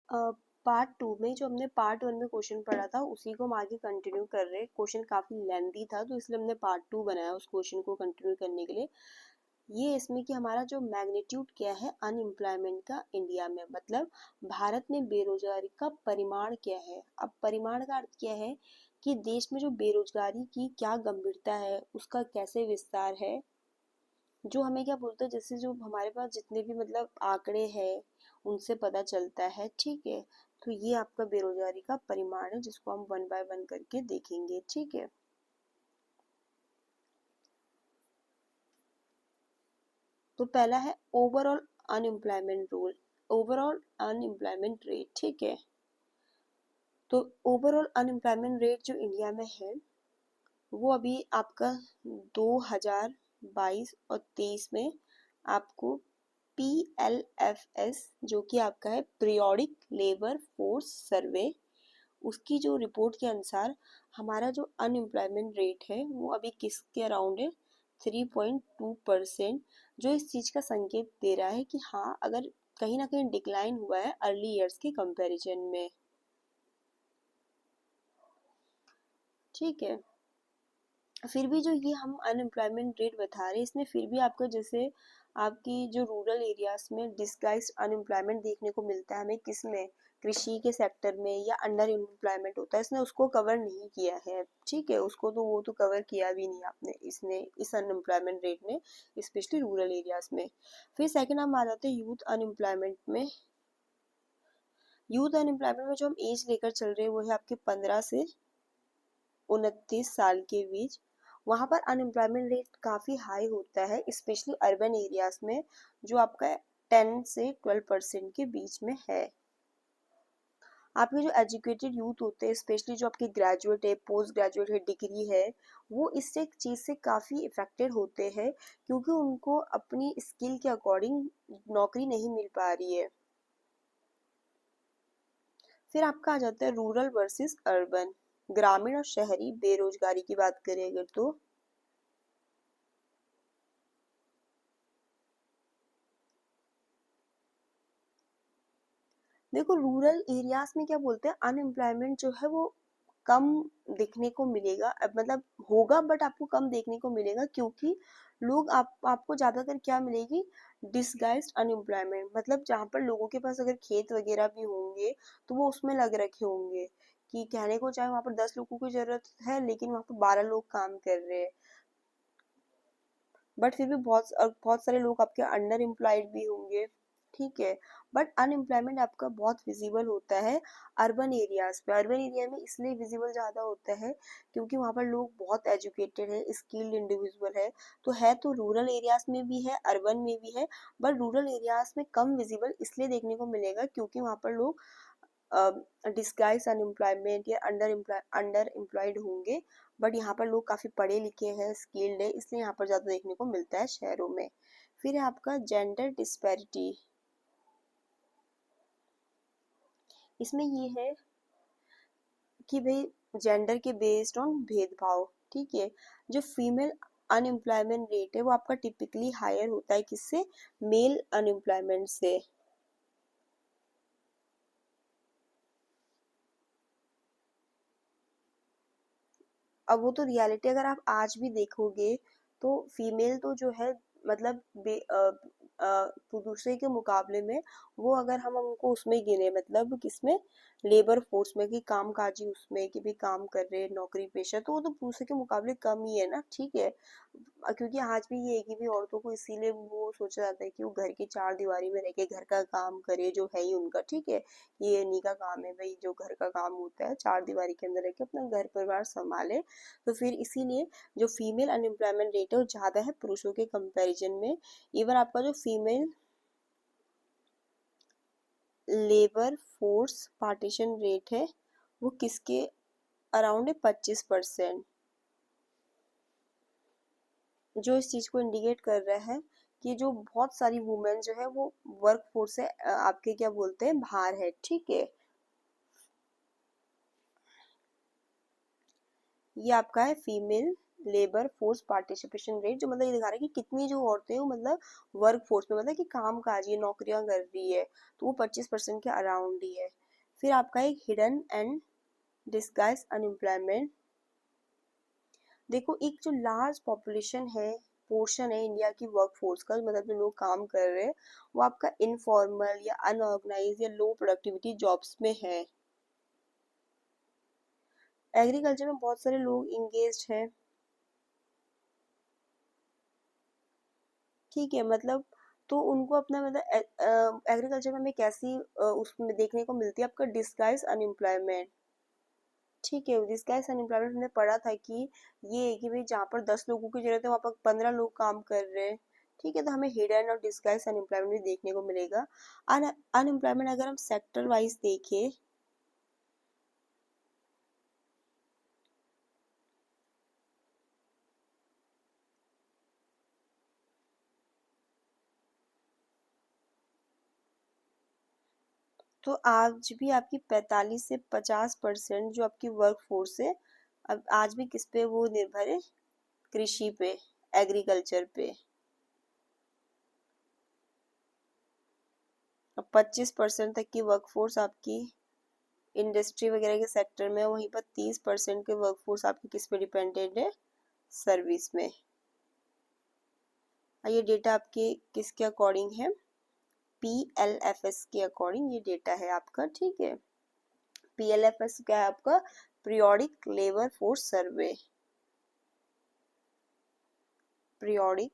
Part two में जो हमने पार्ट वन में क्वेश्चन पढ़ा था उसी को हम आगे कंटिन्यू कर रहे हैं। क्वेश्चन काफ़ी लेंथी था तो इसलिए हमने पार्ट टू बनाया उस क्वेश्चन को कंटिन्यू करने के लिए। ये इसमें कि हमारा जो मैग्नीट्यूड क्या है अनएम्प्लॉयमेंट का इंडिया में, मतलब भारत में बेरोजगारी का परिमाण क्या है। अब परिमाण का अर्थ क्या है कि देश में जो बेरोजगारी की क्या गंभीरता है, उसका कैसे विस्तार है, जो हमें क्या बोलते हैं, जैसे जो हमारे पास जितने भी मतलब आंकड़े हैं उनसे पता चलता है, ठीक है। तो ये आपका बेरोजगारी का परिमाण है जिसको हम वन बाय वन करके देखेंगे, ठीक है। तो पहला है overall unemployment role, overall unemployment rate, ठीक है। तो ओवरऑल अनएम्प्लॉयमेंट रेट जो इंडिया में है वो अभी आपका 2022 और 23 में आपको PLFS जो कि आपका है पीरियोडिक लेबर फोर्स सर्वे, उसकी जो रिपोर्ट के अनुसार हमारा जो अनएम्प्लॉयमेंट रेट है वो अभी किसके अराउंड है, 3.2%। जो इस चीज़ का संकेत दे रहा है कि हाँ, अगर कहीं ना कहीं डिक्लाइन हुआ है अर्ली ईयर्स के कंपैरिजन में, ठीक है। फिर भी जो ये हम अनएम्प्लॉयमेंट रेट बता रहे हैं इसमें फिर भी आपका जैसे आपकी जो रूरल एरियाज में डिस्गाइज्ड अनएम्प्लॉयमेंट देखने को मिलता है हमें, किसमें, कृषि के सेक्टर में, या अंडर एम्प्लॉयमेंट होता है, इसने उसको कवर नहीं किया है, ठीक है। उसको तो वो तो कवर किया भी नहीं आपने इसने इस अनएम्प्लॉयमेंट रेट ने, स्पेशली रूरल एरियाज में। फिर सेकंड हम आ जाते हैं यूथ अनएम्प्लॉयमेंट में। यूथ अनएम्प्लॉयमेंट में जो हम एज लेकर चल रहे हैं वो है आपके 15 से 29 साल के बीच। वहाँ पर अनएम्प्लॉयमेंट रेट काफ़ी हाई होता है, स्पेशली अर्बन एरियाज में, जो आपका 10 से 12% के बीच में है। आपके जो एजुकेटेड यूथ होते हैं, स्पेशली जो आपके ग्रेजुएट है, पोस्ट ग्रेजुएट है, डिग्री है, वो इससे एक चीज़ से काफ़ी इफेक्टेड होते हैं क्योंकि उनको अपनी स्किल के अकॉर्डिंग नौकरी नहीं मिल पा रही है। फिर आपका आ जाता है रूरल वर्सेस अर्बन, ग्रामीण और शहरी बेरोजगारी की बात करें अगर तो देखो रूरल एरियाज में क्या बोलते हैं, अनएम्प्लॉयमेंट जो है वो कम देखने को मिलेगा, मतलब होगा बट आपको कम देखने को मिलेगा क्योंकि लोग आपको ज्यादातर क्या मिलेगी, डिसगाइज्ड अनएम्प्लॉयमेंट, मतलब जहाँ पर लोगों के पास अगर खेत वगैरह भी होंगे तो वो उसमें लग रखे होंगे, कि कहने को चाहे वहां पर 10 लोगों की जरूरत है लेकिन वहां पर 12 लोग काम कर रहे हैं, बट फिर भी बहुत सारे लोग आपके अंडर एम्प्लॉयड भी होंगे, ठीक है। बट अनएम्प्लॉयमेंट आपका बहुत विजिबल होता है अर्बन एरियाज पे। अर्बन एरिया में इसलिए विजिबल ज़्यादा होता है क्योंकि वहाँ पर लोग बहुत एजुकेटेड है, स्किल्ड इंडिविजुअल है तो रूरल एरियाज में भी है, अर्बन में भी है, बट रूरल एरियाज में कम विजिबल इसलिए देखने को मिलेगा क्योंकि वहाँ पर लोग डिस्गाइज अनएम्प्लॉयमेंट या अंडर एम्प्लॉयड होंगे, बट यहाँ पर लोग काफ़ी पढ़े लिखे हैं, स्किल्ड है, इसलिए यहाँ पर ज़्यादा देखने को मिलता है शहरों में। फिर है आपका जेंडर डिस्पैरिटी। इसमें ये है कि भाई जेंडर के बेस्ड ऑन भेदभाव, ठीक है। जो फीमेल अनएम्प्लॉयमेंट रेट है वो आपका टिपिकली हायर होता है किससे, मेल अनएम्प्लॉयमेंट से। अब वो तो रियलिटी अगर आप आज भी देखोगे तो फीमेल तो जो है मतलब दूसरे के मुकाबले में, वो अगर हम उनको उसमें गिने मतलब किसमें, लेबर फोर्स में, कि कामकाजी उसमें कि भी काम कर रहे हैं नौकरी पेशा, तो वो तो दूसरे के मुकाबले कम ही है ना, ठीक है। क्योंकि आज भी ये है कि भी औरतों को इसीलिए वो सोचा जाता है कि वो घर की चार दीवारी में रह के घर का काम करे, जो है ही उनका, ठीक है। ये इन्हीं का काम है भाई, जो घर का काम होता है चार दीवारी के अंदर रह के अपना घर परिवार संभाले। तो फिर इसीलिए जो फीमेल अनएम्प्लॉयमेंट रेट है वो ज़्यादा है पुरुषों के कंपैरिजन में। इवन आपका जो female labour force partition rate है वो किसके अराउंड है, 25%, जो इस चीज़ को इंडिकेट कर रहा है कि जो बहुत सारी वुमेन जो है वो वर्क फोर्स से आपके क्या बोलते हैं बाहर है, ठीक है। ये आपका है female labour force participation rate, जो मतलब ये दिखा रहा है कि कितनी जो औरतें हैं वो मतलब वर्क फोर्स में, मतलब कि काम काज ये नौकरियां कर रही है, तो वो 25% के अराउंड ही है। फिर आपका एक हिडन एंड डिस्गाइज अनएम्प्लॉयमेंट। देखो एक जो लार्ज पॉपुलेशन है, पोर्शन है इंडिया की वर्कफोर्स का, मतलब जो लोग काम कर रहे हैं वो आपका इनफॉर्मल या अनऑर्गेनाइज या लो प्रोडक्टिविटी जॉब्स में है। एग्रीकल्चर में बहुत सारे लोग इंगेज्ड हैं, ठीक है, मतलब तो उनको अपना मतलब एग्रीकल्चर में हमें कैसी उसमें देखने को मिलती है आपका डिस्गाइज अनएम्प्लॉयमेंट। ठीक है, डिस्गाइज अनएम्प्लॉयमेंट हमने पढ़ा था कि ये है कि भाई जहाँ पर 10 लोगों की जरूरत है वहाँ पर 15 लोग काम कर रहे हैं। ठीक है, तो हमें हिडन और डिस्गाइज अनएम्प्लॉयमेंट भी देखने को मिलेगा। अनएम्प्लॉयमेंट अगर हम सेक्टर वाइज देखें, तो आज भी आपकी 45 से 50% जो आपकी वर्क फोर्स है, अब आज भी किस पे वो निर्भर है, कृषि पे, एग्रीकल्चर पे। अब 25% तक की वर्कफोर्स आपकी इंडस्ट्री वगैरह के सेक्टर में है, वहीं पर 30% के वर्कफोर्स आपकी किस पे डिपेंडेंट है, सर्विस में। ये डेटा आपके किसके अकॉर्डिंग है, PLFS के अकॉर्डिंग ये डेटा है आपका, ठीक है। PLFS क्या है आपका, periodic labour force survey, periodic